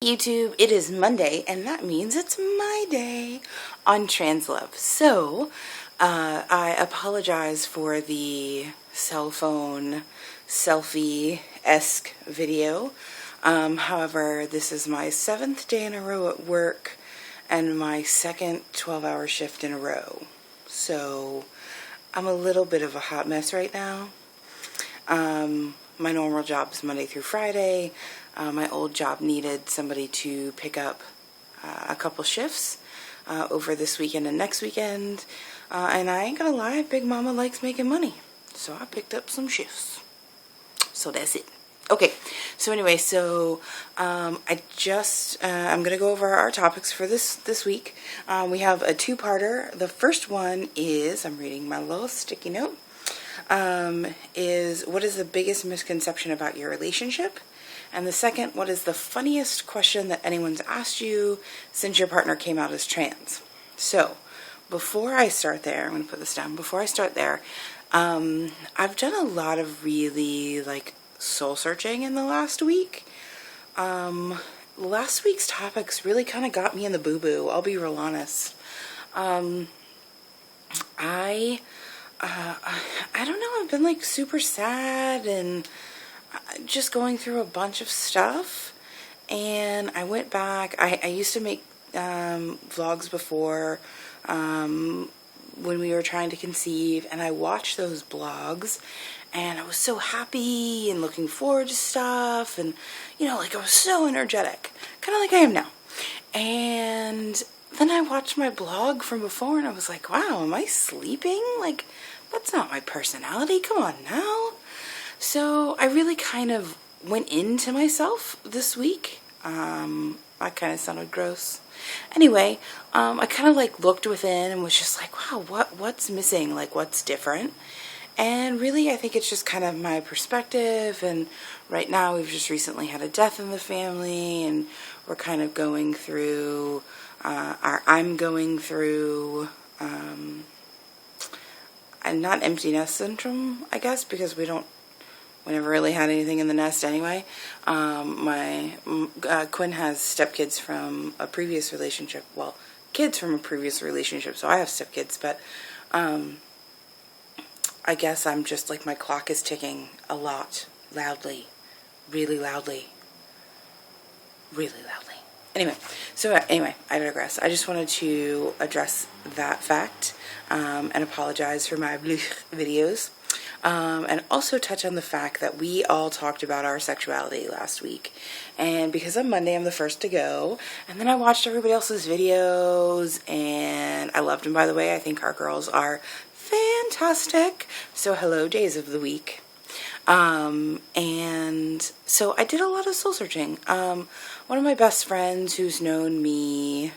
YouTube, it is Monday, and that means it's my day on Translove. So, I apologize for the cell phone selfie-esque video. However, this is my 7th day in a row at work and my second 12-hour shift in a row. So, I'm a little bit of a hot mess right now. My normal job is Monday through Friday. My old job needed somebody to pick up a couple shifts over this weekend and next weekend. And I ain't gonna lie, Big Mama likes making money. So I picked up some shifts. So that's it. Okay, so anyway, I'm going to go over our topics for this week. We have a two-parter. The first one is, I'm reading my little sticky note, is what is the biggest misconception about your relationship? And the second, what is the funniest question that anyone's asked you since your partner came out as trans? So, before I start there, I'm going to put this down. Before I start there, I've done a lot of really, soul searching in the last week. Last week's topics really kind of got me in the boo-boo, I'll be real honest. I don't know, I've been super sad and just going through a bunch of stuff, and I went back. I used to make vlogs before when we were trying to conceive, and I watched those vlogs, and I was so happy and looking forward to stuff, and I was so energetic, kind of like I am now. And then I watched my blog from before, and I was like, wow, am I sleeping? That's not my personality, come on now. So I really kind of went into myself this week. I kind of sounded gross. Anyway, I kind of looked within and was just like, wow, what's missing? What's different? And really, I think it's just kind of my perspective. And right now, we've just recently had a death in the family, and we're kind of going through, I'm going through, not empty nest syndrome, I guess, because we never really had anything in the nest anyway. My Quinn has stepkids from a previous relationship. Well, kids from a previous relationship, so I have stepkids. But I guess I'm just my clock is ticking a lot, loudly, really loudly, really loudly. Anyway, I digress. I just wanted to address that fact and apologize for my videos. And also touch on the fact that we all talked about our sexuality last week. And because on Monday I'm the first to go, and then I watched everybody else's videos, and I loved them, by the way. I think our girls are fantastic. So hello, days of the week. And so I did a lot of soul searching. One of my best friends who's known me,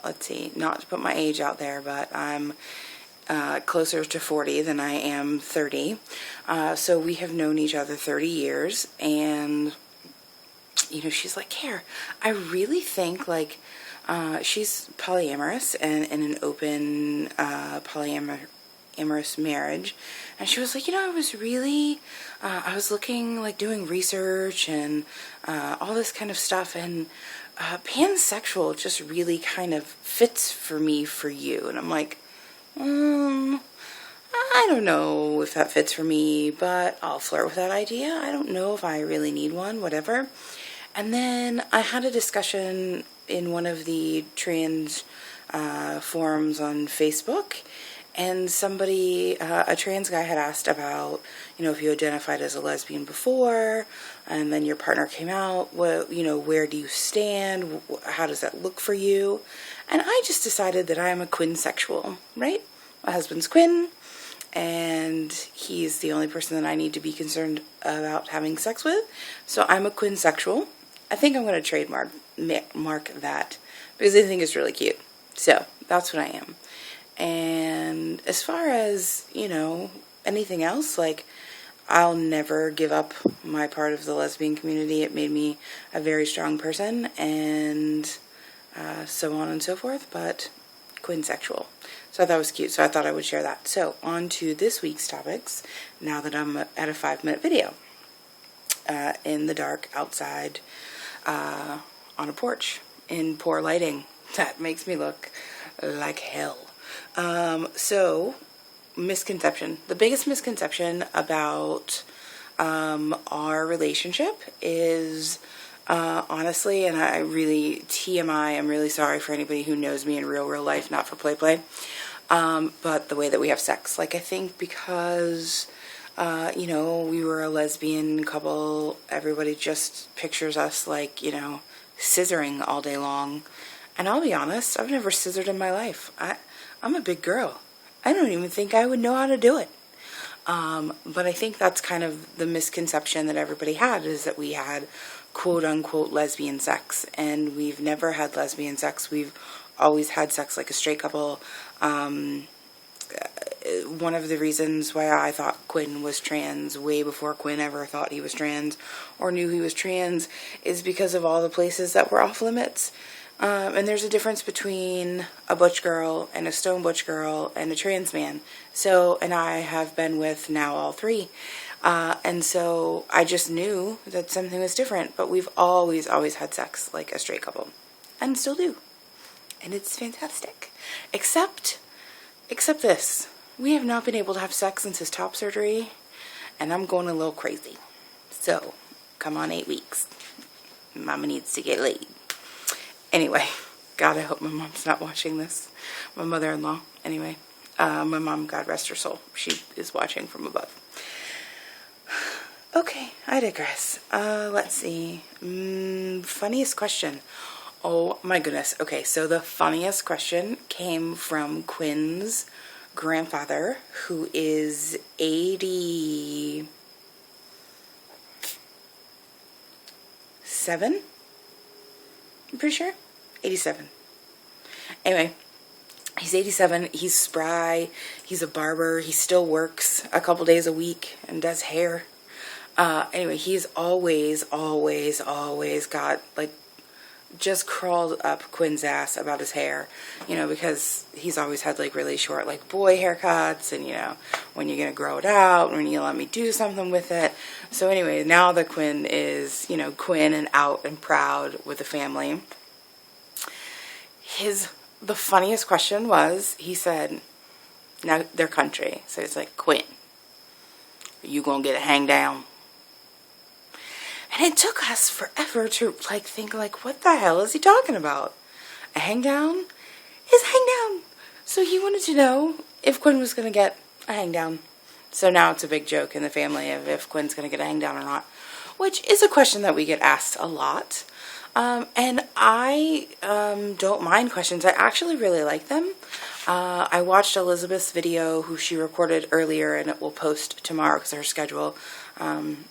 let's see, not to put my age out there, but I'm closer to 40 than I am 30. So we have known each other 30 years, and, she's like, here, I really think, she's polyamorous and in an open polyamorous marriage, and she was like, I was really, I was looking, doing research and all this kind of stuff, and pansexual just really kind of fits for me for you. And I'm like, I don't know if that fits for me, but I'll flirt with that idea. I don't know if I really need one, whatever. And then I had a discussion in one of the trans forums on Facebook, and somebody, a trans guy, had asked about, if you identified as a lesbian before, and then your partner came out, where do you stand? How does that look for you? And I just decided that I am a quinsexual, right? My husband's Quinn, and he's the only person that I need to be concerned about having sex with. So I'm a quinsexual. I think I'm going to trademark that because I think it's really cute. So that's what I am. And as far as, anything else, I'll never give up my part of the lesbian community. It made me a very strong person, and so on and so forth, but quinsexual. So I thought it was cute, so I thought I would share that. So on to this week's topics, now that I'm at a 5-minute video. In the dark outside on a porch in poor lighting. That makes me look like hell. So, misconception. The biggest misconception about our relationship is, honestly, and I really, TMI, I'm really sorry for anybody who knows me in real life, not for play, but the way that we have sex. Like, I think because, we were a lesbian couple, everybody just pictures us like, scissoring all day long. And I'll be honest, I've never scissored in my life. I'm a big girl. I don't even think I would know how to do it. But I think that's kind of the misconception that everybody had, is that we had quote unquote lesbian sex, and we've never had lesbian sex. We've always had sex like a straight couple. One of the reasons why I thought Quinn was trans way before Quinn ever thought he was trans or knew he was trans is because of all the places that were off limits. And there's a difference between a butch girl and a stone butch girl and a trans man. So, and I have been with now all three. And so I just knew that something was different, but we've always had sex like a straight couple, and still do. And it's fantastic. Except this. We have not been able to have sex since his top surgery, and I'm going a little crazy. So, come on 8 weeks. Mama needs to get laid. Anyway, God, I hope my mom's not watching this. My mother-in-law. Anyway, my mom, God rest her soul. She is watching from above. Okay, I digress. Let's see. Funniest question. Oh my goodness. Okay, so the funniest question came from Quinn's grandfather, who is 87? I'm pretty sure. 87. Anyway, he's 87. He's spry. He's a barber. He still works a couple days a week and does hair. Anyway, he's always got, like, just crawled up Quinn's ass about his hair, because he's always had, like, really short, like, boy haircuts, and, when you're gonna grow it out, when you let me do something with it. So anyway, now that Quinn is, Quinn and out and proud with the family, the funniest question was, he said, now they're country, so it's like, Quinn, are you gonna get a hang down? And it took us forever to, like, think, like, what the hell is he talking about? A hang down? His hang down! So he wanted to know if Quinn was going to get a hang down. So now it's a big joke in the family of if Quinn's going to get a hang down or not, which is a question that we get asked a lot. And I don't mind questions. I actually really like them. I watched Elizabeth's video, who she recorded earlier, and it will post tomorrow because of her schedule.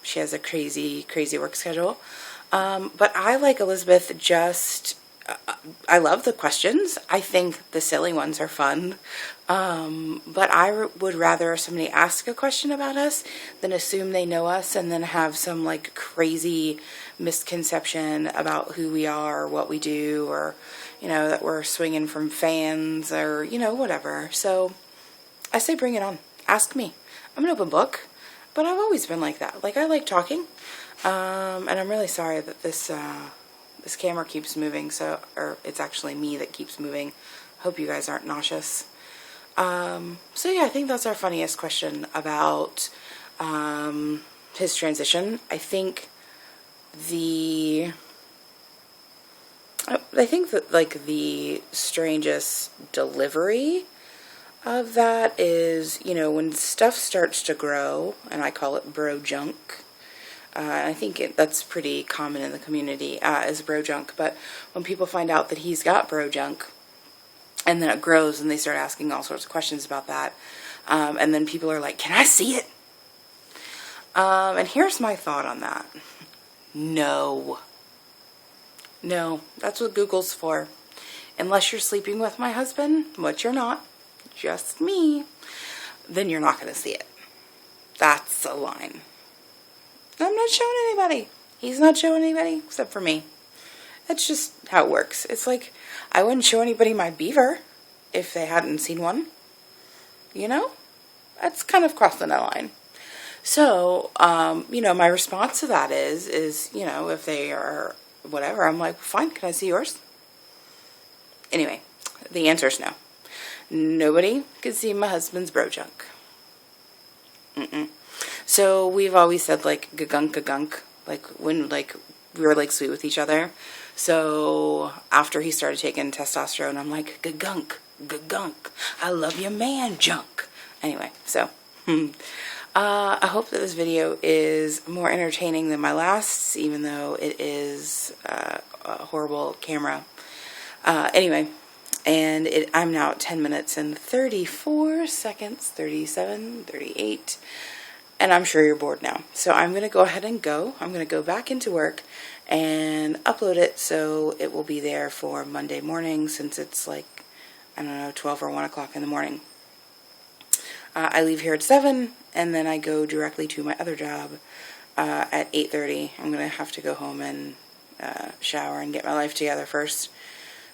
She has a crazy work schedule. But I like Elizabeth I love the questions. I think the silly ones are fun. But I would rather somebody ask a question about us than assume they know us and then have some, like, crazy misconception about who we are or what we do, or, that we're swinging from fans or, whatever. So I say bring it on. Ask me. I'm an open book, but I've always been like that. Like, I like talking. And I'm really sorry that this camera keeps moving, or it's actually me that keeps moving. Hope you guys aren't nauseous. So yeah, I think that's our funniest question about his transition. I think that, like, the strangest delivery of that is, when stuff starts to grow, and I call it bro junk. I think that's pretty common in the community, is bro junk. But when people find out that he's got bro junk, and then it grows, and they start asking all sorts of questions about that, and then people are like, can I see it? And here's my thought on that. No, that's what Google's for. Unless you're sleeping with my husband, which you're not, just me, then you're not going to see it. That's a line. I'm not showing anybody. He's not showing anybody except for me. That's just how it works. It's like, I wouldn't show anybody my beaver if they hadn't seen one. That's kind of crossing that line. So, my response to that is, if they are whatever. I'm like, fine, can I see yours? Anyway, the answer is no. Nobody could see my husband's bro junk. So we've always said like gagunk, like when like we were like sweet with each other. So after he started taking testosterone, I'm like gagunk, I love your man junk. Anyway, so I hope that this video is more entertaining than my last, even though it is a horrible camera. Anyway, and I'm now at 10 minutes and 34 seconds, 37, 38, and I'm sure you're bored now. So I'm going to go ahead and go. I'm going to go back into work and upload it so it will be there for Monday morning, since it's like, I don't know, 12 or 1 o'clock in the morning. I leave here at 7, and then I go directly to my other job at 8:30. I'm going to have to go home and shower and get my life together first.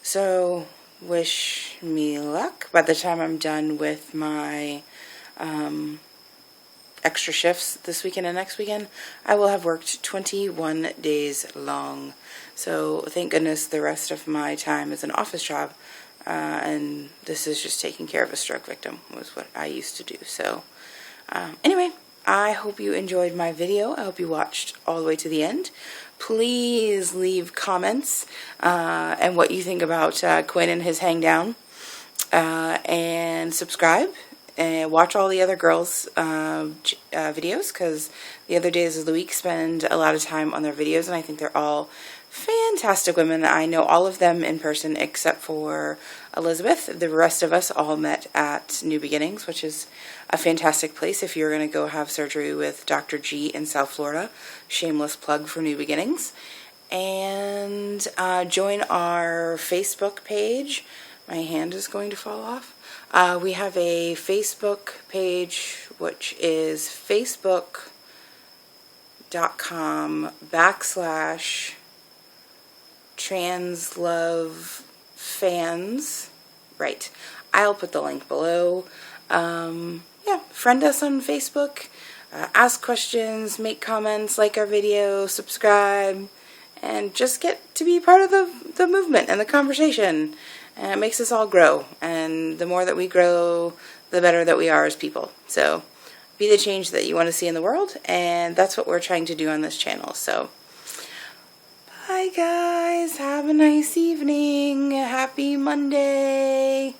So wish me luck. By the time I'm done with my extra shifts this weekend and next weekend, I will have worked 21 days long. So thank goodness the rest of my time is an office job, and this is just taking care of a stroke victim, was what I used to do. So anyway, I hope you enjoyed my video. I hope you watched all the way to the end. Please leave comments and what you think about Quinn and his hang down, and subscribe and watch all the other girls' videos, because the other days of the week spend a lot of time on their videos, and I think they're all fantastic women. I know all of them in person except for Elizabeth. The rest of us all met at New Beginnings, which is a fantastic place if you're going to go have surgery with Dr. G in South Florida. Shameless plug for New Beginnings. And join our Facebook page. My hand is going to fall off. We have a Facebook page, which is facebook.com/translovefans. Right. I'll put the link below. Yeah, friend us on Facebook. Ask questions, make comments, like our video, subscribe, and just get to be part of the movement and the conversation. And it makes us all grow, and the more that we grow, the better that we are as people. So be the change that you want to see in the world, and that's what we're trying to do on this channel. So bye guys, have a nice evening, happy Monday.